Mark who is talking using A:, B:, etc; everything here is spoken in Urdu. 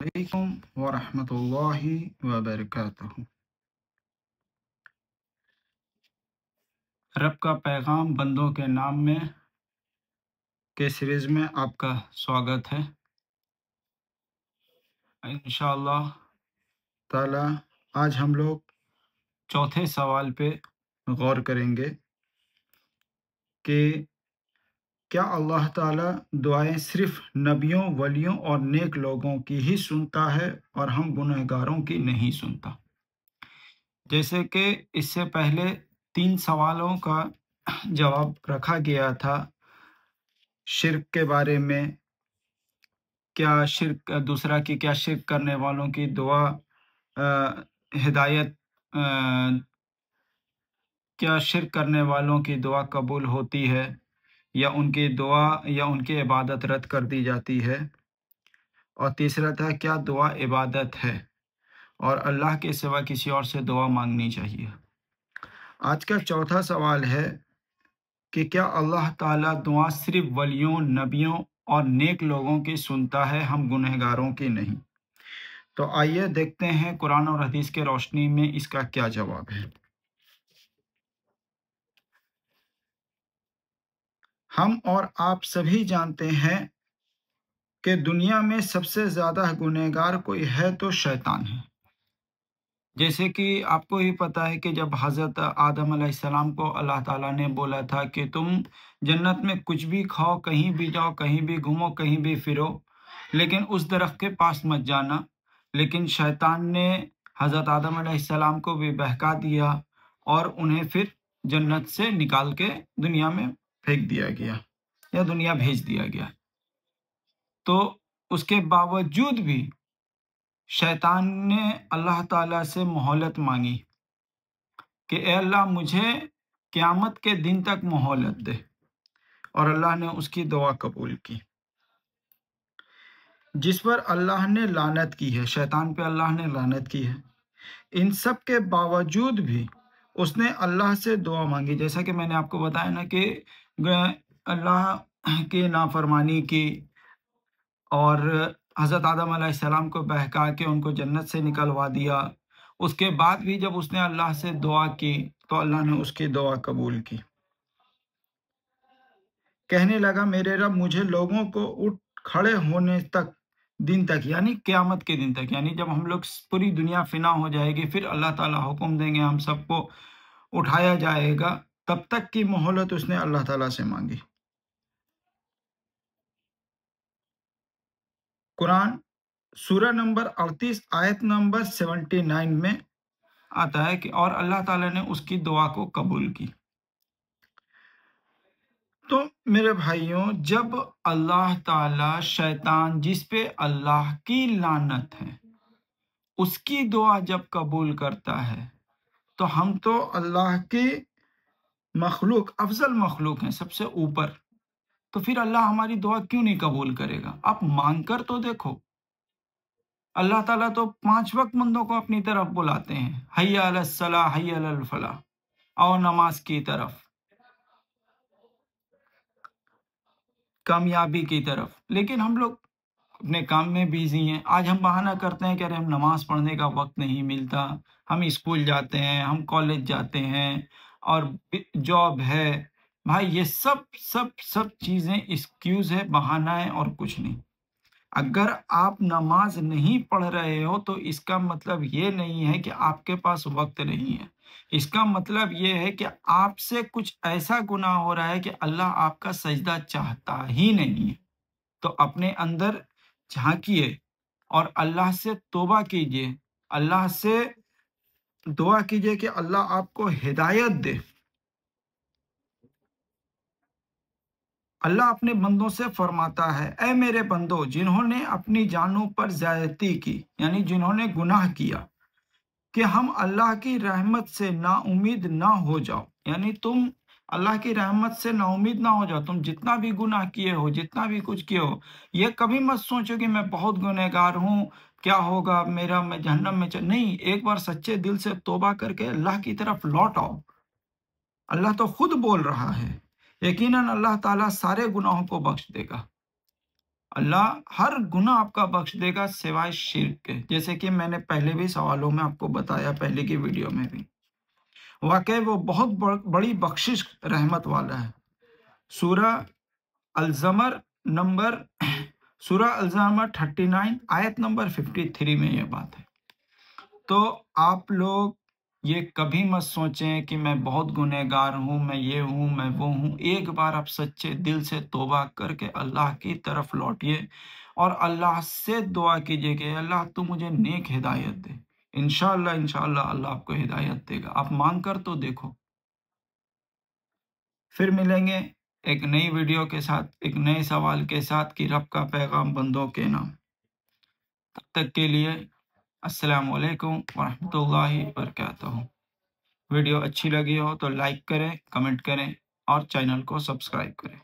A: علیکم ورحمۃ اللہ وبرکاتہ۔ رب کا پیغام بندوں کے نام میں کے سیریز میں آپ کا سواگت ہے۔ انشاءاللہ تعالی آج ہم لوگ چوتھے سوال پہ غور کریں گے کہ کیا اللہ تعالی دعائیں صرف نبیوں، ولیوں اور نیک لوگوں کی ہی سنتا ہے اور ہم گنہگاروں کی نہیں سنتا؟ جیسے کہ اس سے پہلے 3 سوالوں کا جواب رکھا گیا تھا۔ شرک کے بارے میں، کیا شرک دوسرا کہ کیا شرک کرنے والوں کی دعا ہدایت کیا شرک کرنے والوں کی دعا قبول ہوتی ہے یا ان کی دعا یا ان کی عبادت رد کر دی جاتی ہے؟ اور تیسرا تھا کیا دعا عبادت ہے اور اللہ کے سوا کسی اور سے دعا مانگنی چاہیے؟ آج کا چوتھا سوال ہے کہ کیا اللہ تعالیٰ دعا صرف ولیوں، نبیوں اور نیک لوگوں کی سنتا ہے، ہم گنہگاروں کی نہیں؟ تو آئیے دیکھتے ہیں قرآن اور حدیث کے روشنی میں اس کا کیا جواب ہے۔ ہم اور آپ سبھی جانتے ہیں کہ دنیا میں سب سے زیادہ گنہگار کوئی ہے تو شیطان ہے۔ جیسے کہ آپ کو ہی پتہ ہے کہ جب حضرت آدم علیہ السلام کو اللہ تعالیٰ نے بولا تھا کہ تم جنت میں کچھ بھی کھاؤ، کہیں بھی جاؤ، کہیں بھی گھومو، کہیں بھی پھرو، لیکن اس درخت کے پاس مت جانا، لیکن شیطان نے حضرت آدم علیہ السلام کو بھی بہکا دیا اور انہیں پھر جنت سے نکال کے دنیا میں پھینک دیا گیا یا دنیا بھیج دیا گیا۔ تو اس کے باوجود بھی شیطان نے اللہ تعالیٰ سے مہلت مانگی کہ اے اللہ مجھے قیامت کے دن تک مہلت دے، اور اللہ نے اس کی دعا قبول کی، جس پر اللہ نے لعنت کی ہے، شیطان پہ اللہ نے لعنت کی ہے۔ ان سب کے باوجود بھی اس نے اللہ سے دعا مانگی، جیسا کہ میں نے آپ کو بتایا نا کہ اللہ کی نافرمانی کی اور حضرت آدم علیہ السلام کو بہکا کے ان کو جنت سے نکلوا دیا۔ اس کے بعد بھی جب اس نے اللہ سے دعا کی تو اللہ نے اس کی دعا قبول کی۔ کہنے لگا میرے رب مجھے لوگوں کو اٹھ کھڑے ہونے تک، دن تک، یعنی قیامت کے دن تک، یعنی جب ہم لوگ پوری دنیا فنا ہو جائے گی، پھر اللہ تعالیٰ حکم دیں گے ہم سب کو اٹھایا جائے گا، تب تک کی مہلت اس نے اللہ تعالیٰ سے مانگی۔ قرآن سورہ نمبر 38 آیت نمبر 79 میں آتا ہے کہ اور اللہ تعالیٰ نے اس کی دعا کو قبول کی۔ تو میرے بھائیوں، جب اللہ تعالیٰ شیطان جس پہ اللہ کی لعنت ہے اس کی دعا جب قبول کرتا ہے تو ہم تو اللہ کی مخلوق، افضل مخلوق ہیں، سب سے اوپر، تو پھر اللہ ہماری دعا کیوں نہیں قبول کرے گا؟ آپ مانگ کر تو دیکھو۔ اللہ تعالیٰ تو 5 وقت بندوں کو اپنی طرف بلاتے ہیں، حی علی الصلاح، حی علی الفلاح، آؤ نماز کی طرف، کامیابی کی طرف، لیکن ہم لوگ اپنے کام میں بیزی ہیں۔ آج ہم بہانہ کرتے ہیں کہ ارے ہم نماز پڑھنے کا وقت نہیں ملتا، ہم اسکول جاتے ہیں، ہم کالج جاتے ہیں اور جاب ہے۔ بھائی یہ سب چیزیں ایکسکیوز ہے، بہانہ ہے اور کچھ نہیں۔ اگر آپ نماز نہیں پڑھ رہے ہو تو اس کا مطلب یہ نہیں ہے کہ آپ کے پاس وقت نہیں ہے، اس کا مطلب یہ ہے کہ آپ سے کچھ ایسا گناہ ہو رہا ہے کہ اللہ آپ کا سجدہ چاہتا ہی نہیں ہے۔ تو اپنے اندر جھانکیے اور اللہ سے توبہ کیجیے، اللہ سے دعا کیجیے کہ اللہ آپ کو ہدایت دے۔ اللہ اپنے بندوں سے فرماتا ہے اے میرے بندو جنہوں نے اپنی جانوں پر زیادتی کی، یعنی جنہوں نے گناہ کیا، کہ ہم اللہ کی رحمت سے نا امید نہ ہو جاؤ، یعنی تم اللہ کی رحمت سے نا امید نہ ہو جاؤ۔ تم جتنا بھی گناہ کیے ہو، جتنا بھی کچھ کیے ہو، یہ کبھی مت سوچو کہ میں بہت گنہگار ہوں، کیا ہوگا میرا، میں جہنم میں نہیں، ایک بار سچے دل سے توبہ کر کے اللہ کی طرف لوٹ آؤ۔ اللہ تو خود بول رہا ہے، یقیناً اللہ تعالیٰ سارے گناہوں کو بخش دے گا۔ اللہ ہر گناہ آپ کا بخش دے گا سوائے شرک کے، جیسے کہ میں نے پہلے بھی سوالوں میں آپ کو بتایا، پہلے کی ویڈیو میں بھی۔ واقعی وہ بہت بڑی بخشش رحمت والا ہے۔ سورہ الزمر نمبر سورہ الزمر 39 آیت نمبر 53 میں یہ بات ہے۔ تو آپ لوگ یہ کبھی مت سوچیں کہ میں بہت گنہگار ہوں، میں یہ ہوں، میں وہ ہوں۔ ایک بار آپ سچے دل سے توبہ کر کے اللہ کی طرف لوٹیے اور اللہ سے دعا کیجئے کہ اللہ تو مجھے نیک ہدایت دے۔ انشاءاللہ اللہ آپ کو ہدایت دے گا۔ آپ مانگ کر تو دیکھو۔ پھر ملیں گے ایک نئی ویڈیو کے ساتھ، ایک نئے سوال کے ساتھ کہ رب کا پیغام بندوں کے نام۔ تب تک کے لیے السلام علیکم ورحمۃ اللہ وبرکاتہ۔ ویڈیو اچھی لگی ہو تو لائک کریں، کمنٹ کریں اور چینل کو سبسکرائب کریں۔